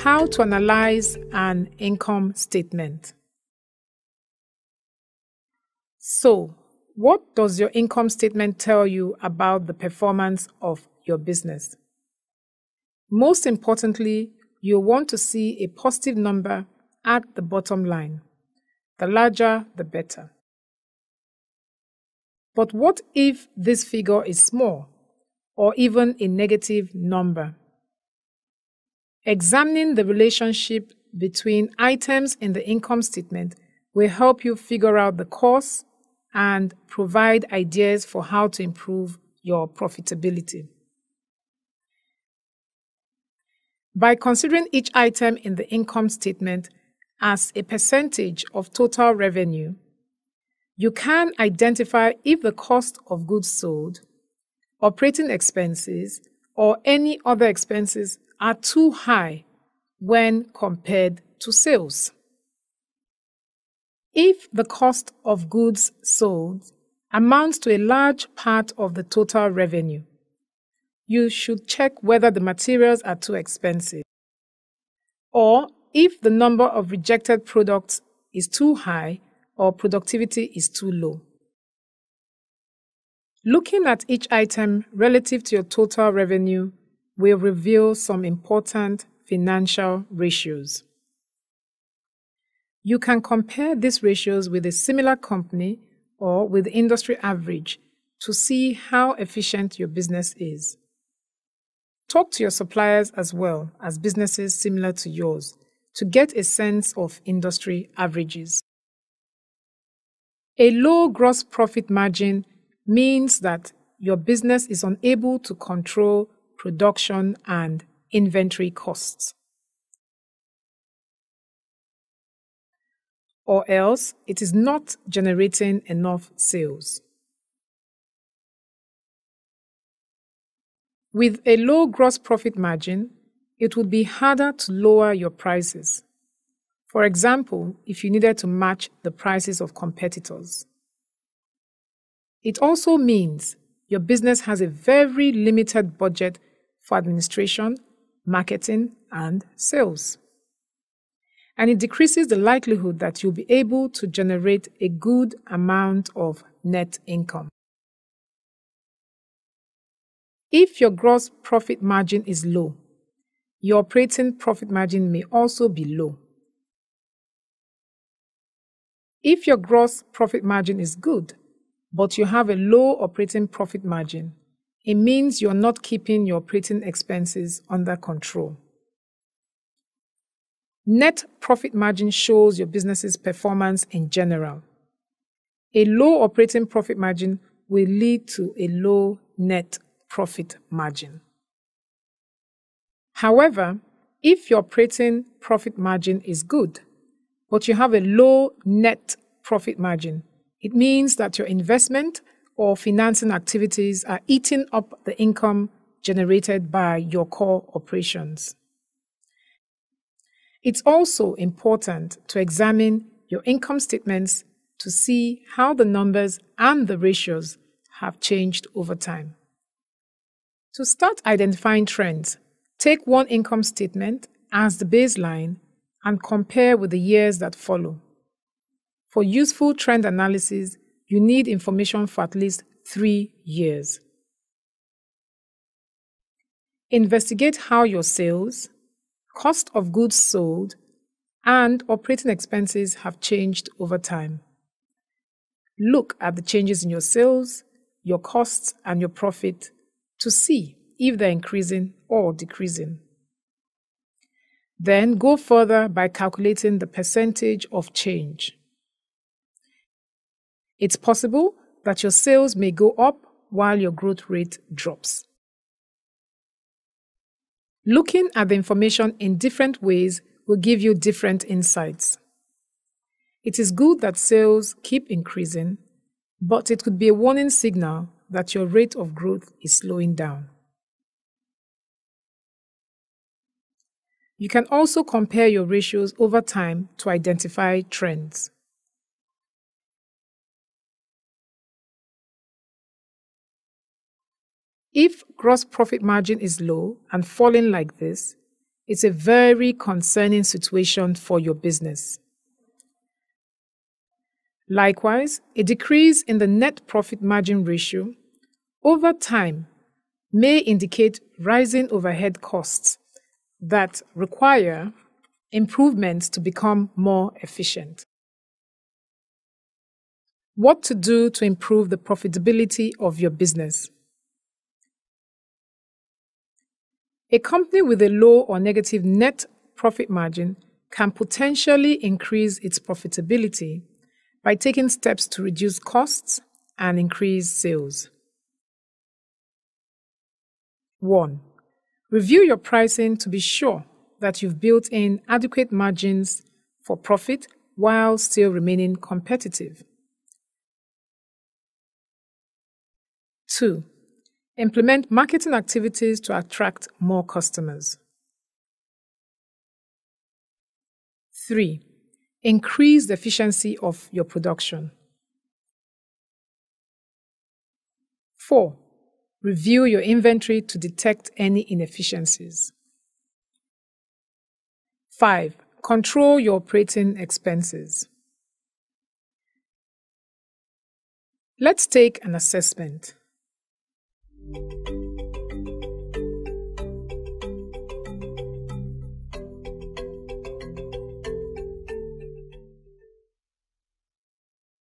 How to analyze an income statement. So, what does your income statement tell you about the performance of your business? Most importantly, you want to see a positive number at the bottom line. The larger, the better. But what if this figure is small or even a negative number? Examining the relationship between items in the income statement will help you figure out the cause and provide ideas for how to improve your profitability. By considering each item in the income statement as a percentage of total revenue, you can identify if the cost of goods sold, operating expenses, or any other expenses are too high when compared to sales. If the cost of goods sold amounts to a large part of the total revenue, you should check whether the materials are too expensive, or if the number of rejected products is too high or productivity is too low. Looking at each item relative to your total revenue will reveal some important financial ratios. You can compare these ratios with a similar company or with the industry average to see how efficient your business is. Talk to your suppliers as well as businesses similar to yours to get a sense of industry averages. A low gross profit margin means that your business is unable to control production and inventory costs. Or else it is not generating enough sales. With a low gross profit margin, it would be harder to lower your prices. For example, if you needed to match the prices of competitors. It also means your business has a very limited budget for administration, marketing, and sales. And it decreases the likelihood that you'll be able to generate a good amount of net income. If your gross profit margin is low, your operating profit margin may also be low. If your gross profit margin is good, but you have a low operating profit margin, it means you're not keeping your operating expenses under control. Net profit margin shows your business's performance in general. A low operating profit margin will lead to a low net profit margin. However, if your operating profit margin is good, but you have a low net profit margin, it means that your investment or financing activities are eating up the income generated by your core operations. It's also important to examine your income statements to see how the numbers and the ratios have changed over time. To start identifying trends, take one income statement as the baseline and compare with the years that follow. For useful trend analysis, you need information for at least 3 years. Investigate how your sales, cost of goods sold, and operating expenses have changed over time. Look at the changes in your sales, your costs, and your profit to see if they're increasing or decreasing. Then go further by calculating the percentage of change. It's possible that your sales may go up while your growth rate drops. Looking at the information in different ways will give you different insights. It is good that sales keep increasing, but it could be a warning signal that your rate of growth is slowing down. You can also compare your ratios over time to identify trends. If gross profit margin is low and falling like this, It's a very concerning situation for your business. Likewise, a decrease in the net profit margin ratio over time may indicate rising overhead costs that require improvements to become more efficient. What to do to improve the profitability of your business? A company with a low or negative net profit margin can potentially increase its profitability by taking steps to reduce costs and increase sales. 1. Review your pricing to be sure that you've built in adequate margins for profit while still remaining competitive. 2. Implement marketing activities to attract more customers. 3. Increase the efficiency of your production. 4. Review your inventory to detect any inefficiencies. 5. Control your operating expenses. Let's take an assessment.